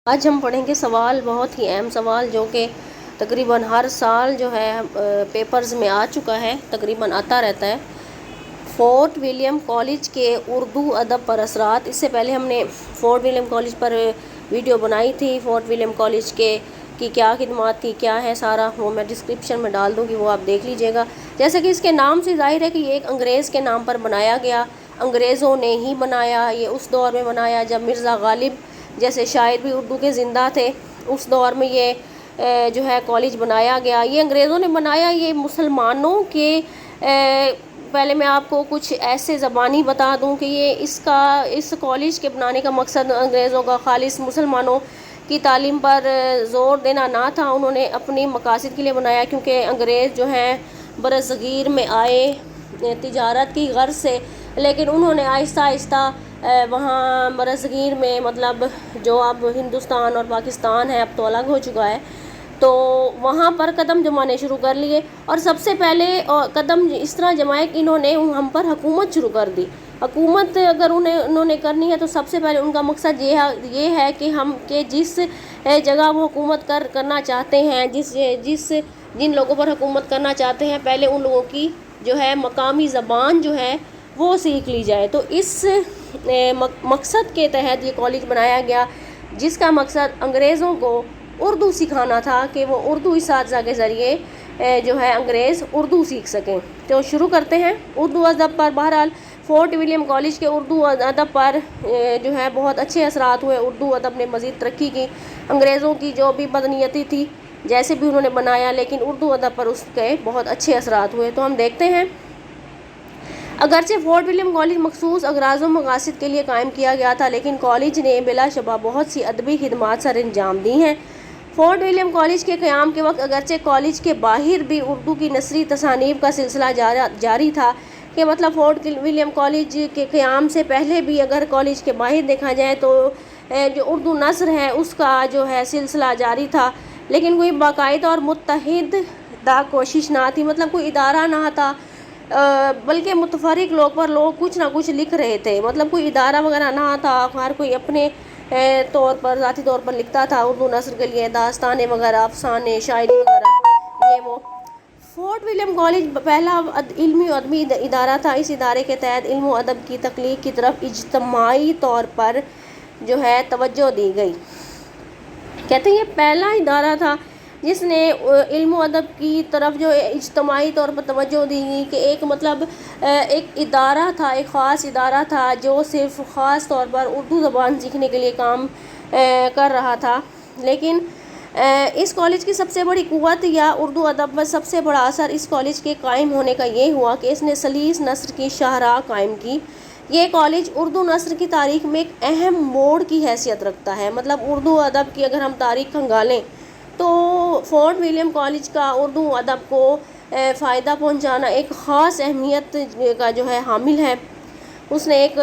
آج ہم پڑھیں گے سوال، بہت ہی اہم سوال جو کہ تقریباً ہر سال جو ہے پیپرز میں آ چکا ہے، تقریباً آتا رہتا ہے۔ فورٹ ولیم کالج کے اردو ادب پر اثرات۔ اس سے پہلے ہم نے فورٹ ولیم کالج پر ویڈیو بنائی تھی، فورٹ ولیم کالج کی کیا خدمات تھی، کیا ہے سارا، وہ میں ڈسکرپشن میں ڈال دوں گی، وہ آپ دیکھ لیجئے گا۔ جیسے کہ اس کے نام سے ظاہر ہے کہ یہ ایک انگریز کے نام پر بنایا گیا، انگریزوں نے ہی بنایا، یہ اس دور میں بنایا جب مرزا غالب جیسے شاعر بھی اردو کے زندہ تھے، اس دور میں یہ جو ہے کالج بنایا گیا۔ یہ انگریزوں نے بنایا، یہ مسلمانوں کے پہلے میں آپ کو کچھ ایسے زبانی بتا دوں کہ یہ اس کالج کے بنانے کا مقصد انگریزوں کا خالص مسلمانوں کی تعلیم پر زور دینا نہ تھا، انہوں نے اپنی مقاصد کے لیے بنایا، کیونکہ انگریز جو ہیں برصغیر میں آئے تجارت کی غرض سے، لیکن انہوں نے آہستہ آہستہ وہاں برصغیر میں، مطلب جو اب ہندوستان اور پاکستان ہے اب تو الگ ہو چکا ہے، تو وہاں پر قدم جمانے شروع کر لیے۔ اور سب سے پہلے قدم اس طرح جمائے کہ انہوں نے ہم پر حکومت شروع کر دی۔ حکومت اگر انہوں نے کرنی ہے تو سب سے پہلے ان کا مقصد یہ ہے کہ جس جگہ وہ حکومت کرنا چاہتے ہیں، جن لوگوں پر حکومت کرنا چاہتے ہیں، پہلے ان لوگوں کی جو ہے مقامی زبان جو ہے وہ سیکھ لی جائے۔ تو اس مقصد کے تحت یہ کالج بنایا گیا، جس کا مقصد انگریزوں کو اردو سکھانا تھا کہ وہ اردو اساتذہ کے ذریعے جو ہے انگریز اردو سیکھ سکیں۔ تو شروع کرتے ہیں اردو ادب پر۔ بہرحال فورٹ ولیم کالج کے اردو ادب پر جو ہے بہت اچھے اثرات ہوئے، اردو ادب نے مزید ترقی کی۔ انگریزوں کی جو بھی بدنیتی تھی، جیسے بھی انہوں نے بنایا، لیکن اردو ادب پر اس کے بہت اچھے اثرات ہوئے۔ تو ہم دیکھتے ہیں، اگرچہ فورٹ ولیم کالج مخصوص اغراض و مقاصد کے لیے قائم کیا گیا تھا، لیکن کالج نے بلا شبہ بہت سی ادبی خدمات سر انجام دی ہیں۔ فورٹ ولیم کالج کے قیام کے وقت اگرچہ کالج کے باہر بھی اردو کی نثری تصانیف کا سلسلہ جاری تھا، کہ مطلب فورٹ ولیم کالج کے قیام سے پہلے بھی اگر کالج کے باہر دیکھا جائے تو جو اردو نثر ہے اس کا جو ہے سلسلہ جاری تھا، لیکن کوئی باقاعدہ اور متحد کوشش نہ تھی، مطلب کوئی ادارہ نہ تھا، بلکہ متفرق لوگ کچھ نہ کچھ لکھ رہے تھے، مطلب کوئی ادارہ وغیرہ نہ تھا، ہر کوئی اپنے ذاتی طور پر لکھتا تھا اردو نثر کے لیے، داستانیں وغیرہ، افسانے، شاعری وغیرہ، یہ وہ۔ فورٹ ولیم کالج پہلا علمی و ادبی ادارہ تھا۔ اس ادارے کے تحت علم و ادب کی تخلیق کی طرف اجتماعی طور پر جو ہے توجہ دی گئی۔ کہتے ہیں یہ پہلا ادارہ تھا جس نے علم و ادب کی طرف جو اجتماعی طور پر توجہ دی گئی، کہ ایک ادارہ تھا، ایک خاص ادارہ تھا جو صرف خاص طور پر اردو زبان سیکھنے کے لیے کام کر رہا تھا۔ لیکن اس کالج کی سب سے بڑی قوت یا اردو ادب پر سب سے بڑا اثر اس کالج کے قائم ہونے کا یہ ہوا کہ اس نے سلیس نثر کی شاہراہ قائم کی۔ یہ کالج اردو نثر کی تاریخ میں ایک اہم موڑ کی حیثیت رکھتا ہے، مطلب اردو ادب کی اگر ہم تاریخ کھنگالیں تو فورٹ ولیم کالج کا اردو ادب کو فائدہ پہنچانا ایک خاص اہمیت کا جو ہے حامل ہے۔ اس نے ایک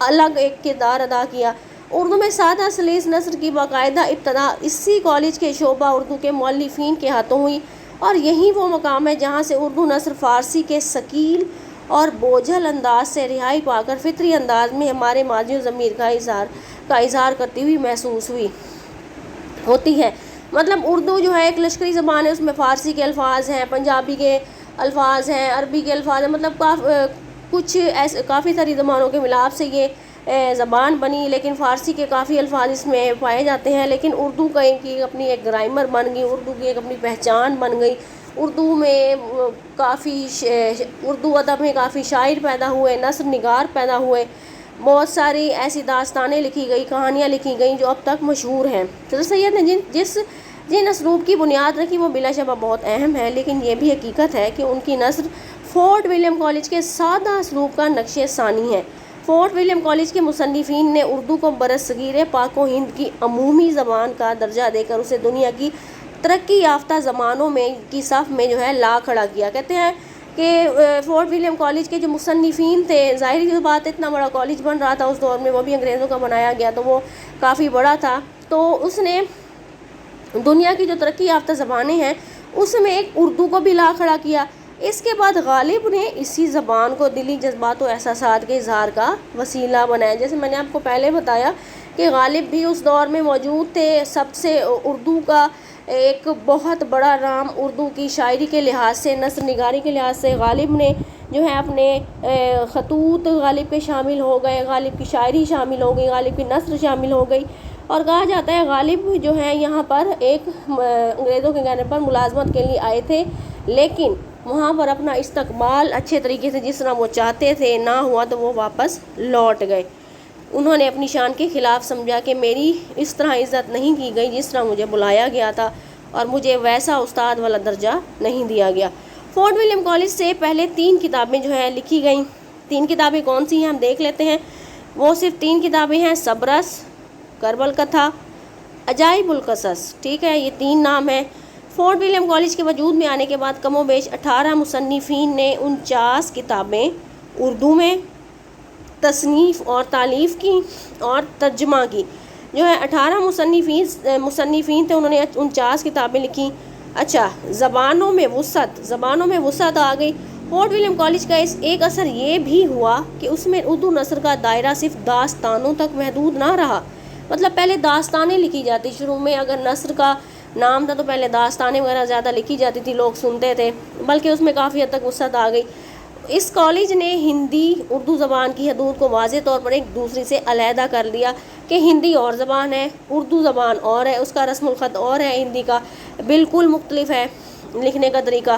الگ کردار ادا کیا۔ اردو میں سادہ سلیس نثر کی باقاعدہ ابتدا اسی کالج کے شعبہ اردو کے مؤلفین کے ہاتھوں ہوئی، اور یہی وہ مقام ہے جہاں سے اردو نثر فارسی کے ثقیل اور بوجھل انداز سے رہائی پا کر فطری انداز میں ہمارے ماضی و ضمیر کا اظہار کرتی ہوئی محسوس ہوتی ہے۔ مطلب اردو جو ہے ایک لشکری زبان ہے، اس میں فارسی کے الفاظ ہیں، پنجابی کے الفاظ ہیں، عربی کے الفاظ ہیں، مطلب کافی ساری زبانوں کے ملاپ سے یہ زبان بنی، لیکن فارسی کے کافی الفاظ اس میں پائے جاتے ہیں، لیکن اردو کی اپنی ایک گرامر بن گئی، اردو کی ایک اپنی پہچان بن گئی۔ اردو ادب میں کافی شاعر پیدا ہوئے، نثر نگار پیدا ہوئے، بہت ساری ایسی داستانیں لکھی گئی، کہانیاں لکھی گئیں جو اب تک مشہور ہیں۔ سر سید نے جن اسلوب کی بنیاد رکھی وہ بلا شبہ بہت اہم ہے، لیکن یہ بھی حقیقت ہے کہ ان کی نثر فورٹ ولیم کالج کے سادہ اسلوب کا نقش ثانی ہے۔ فورٹ ولیم کالج کے مصنفین نے اردو کو برصغیر پاک و ہند کی عمومی زبان کا درجہ دے کر اسے دنیا کی ترقی یافتہ زبانوں کی صف میں جو ہے لا کھڑا کیا۔ کہتے ہیں کہ فورٹ ولیم کالج کے جو مصنفین تھے، ظاہری جو بات اتنا بڑا کالج بن رہا تھا اس دور میں، وہ بھی انگریزوں کا بنایا گیا تو وہ کافی بڑا تھا، تو اس نے دنیا کی جو ترقی یافتہ زبانیں ہیں اس میں ایک اردو کو بھی لا کھڑا کیا۔ اس کے بعد غالب نے اسی زبان کو دلی جذبات و احساسات کے اظہار کا وسیلہ بنایا۔ جیسے میں نے آپ کو پہلے بتایا کہ غالب بھی اس دور میں موجود تھے. سب سے اردو کا ایک بہت بڑا نام اردو کی شاعری کے لحاظ سے، نثر نگاری کے لحاظ سے غالب نے جو ہے اپنے خطوط غالب کے شامل ہو گئے، غالب کی شاعری شامل ہو گئی، غالب کی نثر شامل ہو گئی. اور کہا جاتا ہے غالب جو ہے یہاں پر ایک انگریزوں کے کہنے پر ملازمت کے لیے آئے تھے، لیکن وہاں پر اپنا استقبال اچھے طریقے سے جس طرح وہ چاہتے تھے نہ ہوا تو وہ واپس لوٹ گئے. انہوں نے اپنی شان کے خلاف سمجھا کہ میری اس طرح عزت نہیں کی گئی جس طرح مجھے بلایا گیا تھا، اور مجھے ویسا استاد والا درجہ نہیں دیا گیا. فورٹ ولیم کالج سے پہلے 3 کتابیں جو ہیں لکھی گئیں. 3 کتابیں کون سی ہیں ہم دیکھ لیتے ہیں. وہ صرف 3 کتابیں ہیں، صبرس، کربل کتھا، عجائب القصص. ٹھیک ہے، یہ 3 نام ہیں. فورٹ ولیم کالج کے وجود میں آنے کے بعد کم و بیش 18 مصنفین نے 49 کتابیں اردو میں تصنیف اور تالیف کی اور ترجمہ کی. جو ہے 18 مصنفین تھے، انہوں نے 49 کتابیں لکھی. اچھا، زبانوں میں وسعت آ گئی. فورٹ ولیم کالج کا ایک اثر یہ بھی ہوا کہ اس میں اردو نثر کا دائرہ صرف داستانوں تک محدود نہ رہا. مطلب پہلے داستانیں لکھی جاتی، شروع میں اگر نثر کا نام تھا تو پہلے داستانیں وغیرہ زیادہ لکھی جاتی تھی، لوگ سنتے تھے، بلکہ اس میں کافی حد تک وسعت آ گئی. اس کالج نے ہندی اردو زبان کی حدود کو واضح طور پر ایک دوسرے سے علیحدہ کر دیا کہ ہندی اور زبان ہے، اردو زبان اور ہے، اس کا رسم الخط اور ہے، ہندی کا بالکل مختلف ہے لکھنے کا طریقہ.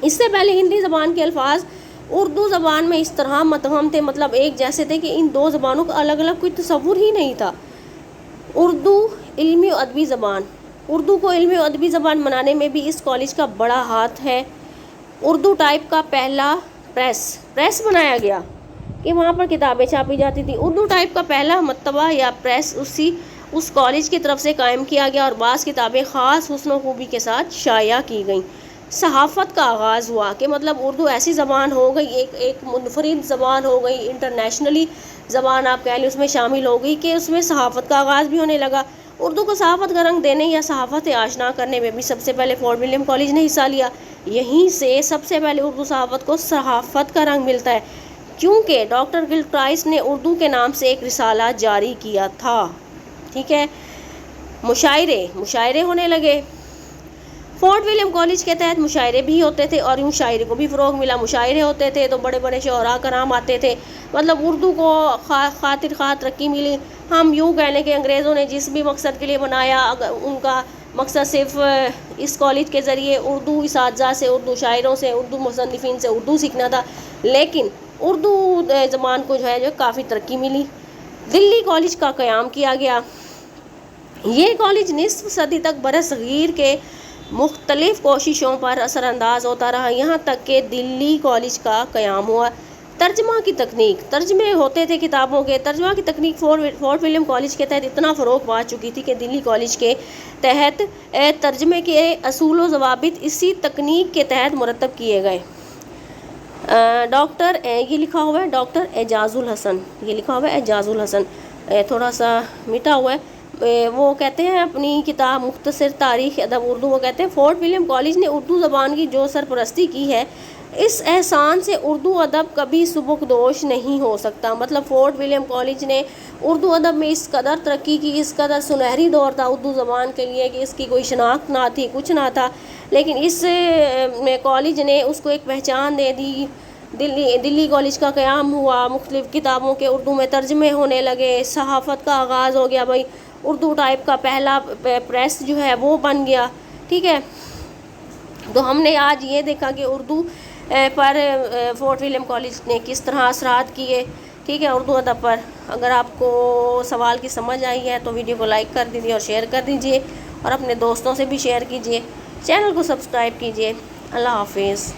اس سے پہلے ہندی زبان کے الفاظ اردو زبان میں اس طرح متہم تھے، مطلب ایک جیسے تھے کہ ان 2 زبانوں کا الگ الگ کوئی تصور ہی نہیں تھا. اردو علمی و ادبی زبان. اردو کو علمی و ادبی زبان بنانے میں بھی اس کالج کا بڑا ہاتھ ہے. اردو ٹائپ کا پہلا پریس بنایا گیا کہ وہاں پر کتابیں چھاپی جاتی تھی. اردو ٹائپ کا پہلا مکتبہ یا پریس اس کالج کی طرف سے قائم کیا گیا، اور بعض کتابیں خاص حسن و خوبی کے ساتھ شائع کی گئیں. صحافت کا آغاز ہوا کہ مطلب اردو ایسی زبان ہو گئی، ایک منفرد زبان ہو گئی، انٹرنیشنلی زبان آپ کہہ لیں اس میں شامل ہو گئی کہ اس میں صحافت کا آغاز بھی ہونے لگا. اردو کو صحافت کا رنگ دینے یا صحافت آشنا کرنے میں بھی سب سے پہلے فورٹ ولیم کالج نے حصہ لیا. یہیں سے سب سے پہلے اردو صحافت کو صحافت کا رنگ ملتا ہے، کیونکہ ڈاکٹر گلکرائست نے اردو کے نام سے ایک رسالہ جاری کیا تھا. ٹھیک ہے، مشاعرے ہونے لگے. فورٹ ولیم کالج کے تحت مشاعرے بھی ہوتے تھے اور یوں شاعری کو بھی فروغ ملا. مشاعرے ہوتے تھے تو بڑے بڑے شعراء کرام آتے تھے، مطلب اردو کو خاطر خواہ ترقی ملی. ہم یوں کہہ لیں کہ انگریزوں نے جس بھی مقصد کے لیے بنایا، ان کا مقصد صرف اس کالج کے ذریعے اردو اساتذہ سے، اردو شاعروں سے، اردو مصنفین سے اردو سیکھنا تھا، لیکن اردو زبان کو جو ہے کافی ترقی ملی. دلی کالج کا قیام کیا گیا. یہ کالج نصف صدی تک برصغیر کے مختلف کوششوں پر اثر انداز ہوتا رہا، یہاں تک کہ دلی کالج کا قیام ہوا. ترجمہ کی تکنیک، ترجمے ہوتے تھے کتابوں کے. ترجمہ کی تکنیک فورٹ ولیم کالج کے تحت اتنا فروغ پا چکی تھی کہ دلی کالج کے تحت ترجمے کے اصول و ضوابط اسی تکنیک کے تحت مرتب کیے گئے. یہ لکھا ہوا ہے ڈاکٹر اعجاز الحسن، تھوڑا سا مٹا ہوا ہے. وہ کہتے ہیں اپنی کتاب مختصر تاریخ ادب اردو، وہ کہتے ہیں فورٹ ولیم کالج نے اردو زبان کی جو سرپرستی کی ہے، اس احسان سے اردو ادب کبھی سبکدوش نہیں ہو سکتا. مطلب فورٹ ولیم کالج نے اردو ادب میں اس قدر ترقی کی، اس قدر سنہری دور تھا اردو زبان کے لیے کہ اس کی کوئی شناخت نہ تھی، کچھ نہ تھا، لیکن اس کالج نے اس کو ایک پہچان دے دی. دلی کالج کا قیام ہوا، مختلف کتابوں کے اردو میں ترجمے ہونے لگے، صحافت کا آغاز ہو گیا. بھائی اردو ٹائپ کا پہلا پریس جو ہے وہ بن گیا. ٹھیک ہے، تو ہم نے آج یہ دیکھا کہ اردو پر فورٹ ولیم کالج نے کس طرح اثرات کیے. ٹھیک ہے، اردو ادب پر. اگر آپ کو سوال کی سمجھ آئی ہے تو ویڈیو کو لائک کر دیجیے اور شیئر کر دیجیے، اور اپنے دوستوں سے بھی شیئر کیجیے. چینل کو سبسکرائب کیجیے. اللہ حافظ.